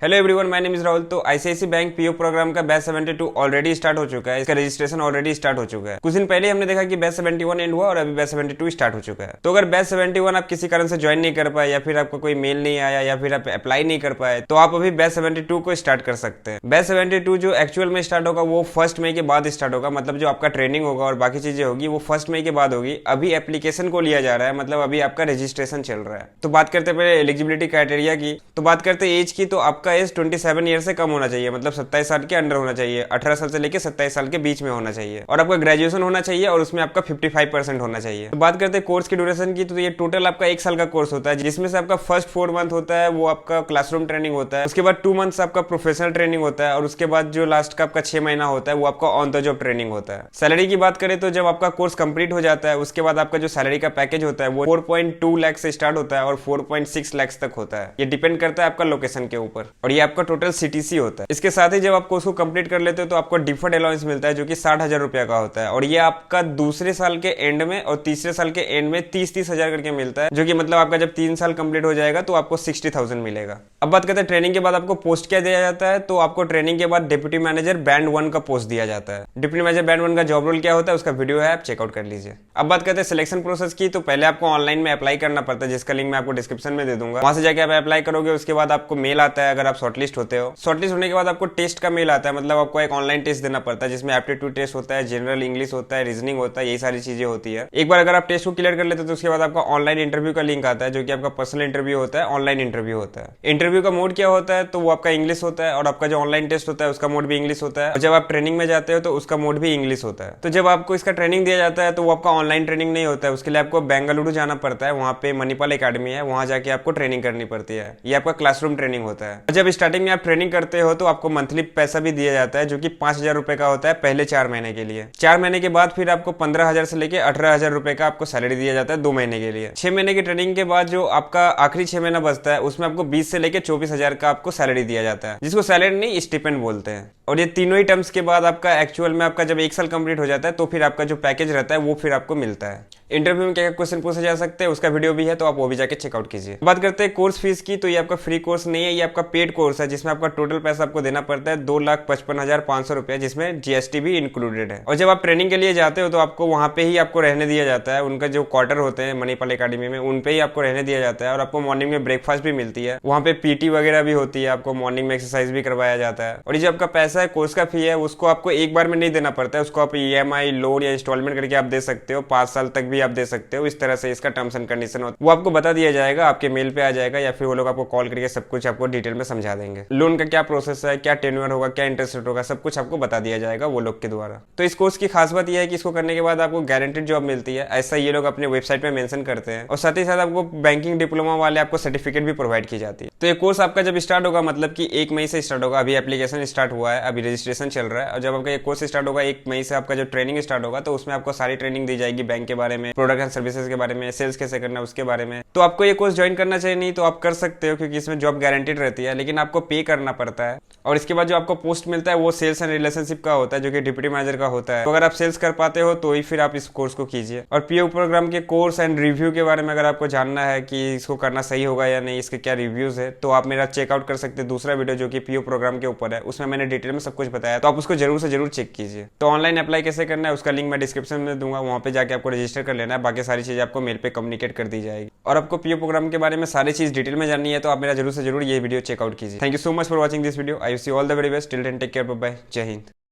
Hello everyone, my name is Rahul. तो ICIC bank PO programme का batch 72 already start हो चुका है। इसका रजिस्ट्रेशन ऑलरेडी स्टार्ट हो चुका है। कुछ दिन पहले हमने देखा कि बैच 71 एंड हुआ और अभी बैच 72 स्टार्ट हो चुका है। तो अगर बैच 71 आप किसी कारण से ज्वाइन नहीं कर पाए या फिर आपको कोई मेल नहीं आया या फिर आप अप्लाई नहीं कर पाए तो आप अभी बैच 72 को स्टार्ट कर सकते हैं। बैच 72 जो एक्चुअल में स्टार्ट होगा वो 1 मई के बाद स्टार्ट होगा। मतलब जो आपका ट्रेनिंग होगा और बाकी चीजें होगी वो 1 मई के बाद होगी। अभी एप्लीकेशन को लिया जा रहा है, मतलब अभी आपका रजिस्ट्रेशन चल रहा है। तो बात करते पहले एलिजिबिलिटी क्राइटेरिया की। तो बात करते एज की। तो आपका एज 27 ईयर से कम होना चाहिए, मतलब 27 साल के अंडर होना चाहिए। 18 साल से लेकर 27 साल के बीच में होना चाहिए और आपका ग्रेजुएशन होना चाहिए और उसमें आपका 55% होना चाहिए। तो बात करते हैं कोर्स की ड्यूरेशन की। तो ये टोटल आपका 1 साल का कोर्स होता है, जिसमें से आपका फर्स्ट 4 मंथ होता है वो आपका क्लासरूम ट्रेनिंग होता है। उसके बाद 2 मंथ्स आपका प्रोफेशनल ट्रेनिंग होता है और उसके बाद जो लास्ट का आपका 6 महीना होता है वो आपका ऑन द जॉब ट्रेनिंग होता है। सैलरी की बात करें तो जब आपका कोर्स कंप्लीट हो जाता है उसके बाद आपका जो सैलरी का पैकेज होता है वो 4.2 लाख से स्टार्ट होता है और 4.6 लाख तक होता है। ये डिपेंड करता है आपका लोकेशन के ऊपर और ये आपका टोटल सीटीसी होता है। इसके साथ ही जब आपको उसको कंप्लीट कर लेते हो तो आपको डिफर्ड अलाउंस मिलता है जो कि 60,000 रुपया का होता है और ये आपका दूसरे साल के एंड में और तीसरे साल के एंड में 30-30 हजार करके मिलता है, जो कि मतलब आपका जब 3 साल कंप्लीट हो जाएगा तो आपको 60,000 मिलेगा। अब बात करते हैं ट्रेनिंग के बाद आपको पोस्ट क्या दिया जाता है। तो आपको ट्रेनिंग के बाद डिप्टी मैनेजर बैंड 1 का पोस्ट दिया जाता है। डिप्टी मैनेजर बैंड 1 का जॉब रोल क्या होता है उसका वीडियो है, आप चेकआउट कर लीजिए। अब बात करते हैं सिलेक्शन प्रोसेस की। तो पहले आपको ऑनलाइन में अप्लाई करना पड़ता है, जिसका लिंक मैं आपको डिस्क्रिप्शन में दे दूंगा। वहां से जाकर आप अप्लाई करोगे, उसके बाद आपको मेल आता है अगर आप शॉर्टलिस्ट होते हो। शॉर्टलिस्ट होने के बाद आपको टेस्ट का मेल आता है, मतलब आपको एक ऑनलाइन टेस्ट देना पड़ता है जिसमें एप्टीट्यूड टेस्ट होता है, जनरल इंग्लिश होता है, रीजनिंग होता है, यही सारी चीजें होती है। एक बार अगर आप टेस्ट को क्लियर कर लेते हो तो उसके बाद आपका ऑनलाइन इंटरव्यू का लिंक आता है, जो कि आपका पर्सनल इंटरव्यू होता है, ऑनलाइन इंटरव्यू होता है। इंटरव्यू का मोड क्या होता है तो वो आपका इंग्लिश होता है और आपका जो ऑनलाइन टेस्ट होता है उसका मोड भी इंग्लिश होता है और जब आप ट्रेनिंग में जाते हो तो उसका मोड भी इंग्लिश होता है। तो जब आपको इसका ट्रेनिंग दिया जाता है तो वो आपका ऑनलाइन ट्रेनिंग नहीं होता है, उसके लिए आपको बेंगलुरु जाना पड़ता है। वहां पे मणिपाल एकेडमी है, वहां जाके आपको ट्रेनिंग करनी पड़ती है। ये आपका क्लासरूम ट्रेनिंग होता है। जब स्टार्टिंग में आप ट्रेनिंग करते हो तो आपको मंथली पैसा भी दिया जाता है जो कि 5,000 रुपए का होता है पहले 4 महीने के लिए। 4 महीने के बाद फिर आपको 15,000 से लेकर 18,000 रुपए का आपको सैलरी दिया जाता है 2 महीने के लिए। 6 महीने की ट्रेनिंग के बाद जो आपका आखिरी 6 महीना बचता है उसमें आपको 20 से लेकर 24,000 का आपको सैलरी दिया जाता है, जिसको सैलरी नहीं स्टिपेंड बोलते हैं। और ये तीनों ही टर्म्स के बाद आपका एक्चुअल में आपका जब 1 साल कंप्लीट हो जाता है तो फिर आपका जो पैकेज रहता है वो फिर आपको मिलता है। इंटरव्यू में क्या क्वेश्चन पूछे जा सकते हैं उसका वीडियो भी है, तो आप वो भी जाके चेकआउट कीजिए। बात करते हैं कोर्स फीस की। तो ये आपका फ्री कोर्स नहीं है, ये आपका पेड कोर्स है जिसमें आपका टोटल पैसा आपको देना पड़ता है 2,55,500 रुपया, जिसमें जीएसटी भी इंक्लूडेड है। और जब आप ट्रेनिंग के लिए जाते हो तो आपको वहां पे ही आपको रहने दिया जाता है। उनका जो क्वार्टर होते हैं मणिपाल एकेडमी में उन पे ही आपको रहने दिया जाता है और आपको मॉर्निंग में ब्रेकफास्ट भी मिलती है। वहां पे पीटी वगैरह भी होती है, आपको मॉर्निंग में एक्सरसाइज भी करवाया जाता है। और ये जो आपका पैसा है कोर्स का फी है उसको आपको एक बार में नहीं देना पड़ता है, उसको आप ईएमआई लोन या इंस्टॉलमेंट करके आप दे सकते हो। 5 साल तक भी आप दे सकते हो। इस तरह से इसका टर्म्स एंड कंडीशन होता है, वो आपको बता दिया जाएगा, आपके मेल पे आ जाएगा या फिर वो लोग आपको कॉल करके सब कुछ आपको डिटेल में समझा देंगे। लोन का क्या प्रोसेस है, क्या टेन्योर होगा, क्या इंटरेस्ट रेट होगा, सब कुछ आपको बता दिया जाएगा वो लोग के द्वारा। तो इस कोर्स की खास बात यह है कि इसको करने के बाद आपको गारंटेड जॉब मिलती है, ऐसा ये लोग अपने वेबसाइट पे मेंशन करते हैं। और साथ ही साथ आपको बैंकिंग डिप्लोमा वाले आपको सर्टिफिकेट भी प्रोवाइड की जाती है। तो ये कोर्स आपका जब स्टार्ट होगा, मतलब कि 1 मई से स्टार्ट होगा। अभी एप्लीकेशन स्टार्ट हुआ है, अभी रजिस्ट्रेशन चल रहा है। और जब आपका ये कोर्स स्टार्ट होगा 1 मई से आपका जो ट्रेनिंग स्टार्ट होगा तो उसमें आपको सारी ट्रेनिंग दी जाएगी, बैंक के बारे में, प्रोडक्ट एंड सर्विसेज के बारे में, सेल्स कैसे करना है उसके बारे में। तो आपको ये कोर्स ज्वाइन करना चाहिए, नहीं तो आप कर सकते हो क्योंकि इसमें जॉब गारंटेड रहती है, लेकिन आपको पे करना पड़ता है। और इसके बाद जो आपको पोस्ट मिलता है वो सेल्स एंड रिलेशनशिप का होता है, जो कि डिप्टी मैनेजर का होता है। तो अगर आप सेल्स कर पाते हो तो ही फिर आप इस कोर्स को कीजिए। और पीओ प्रोग्राम के कोर्स एंड रिव्यू के बारे में अगर आपको जानना है कि इसको करना सही होगा या नहीं, इसके क्या रिव्यूज है, तो आप मेरा चेकआउट कर सकते हैं दूसरा वीडियो जो कि पीओ प्रोग्राम के ऊपर है। उसमें मैंने डिटेल में सब कुछ बताया, तो आप उसको जरूर से जरूर चेक कीजिए। तो ऑनलाइन अप्लाई कैसे करना है उसका लिंक मैं डिस्क्रिप्शन में दूंगा, वहां पे जाके आपको रजिस्टर कर लेना है। बाकी सारी चीजें आपको मेल पे कम्युनिकेट कर दी जाएगी। और आपको पीओ प्रोग्राम के बारे में सारी चीज डिटेल में जाननी है तो आप मेरा जरूर से जरूर ये वीडियो चेकआउट कीजिए। Thank you so much for watching this video. I wish you all the very best. Till then take care, bye bye, जय हिंद।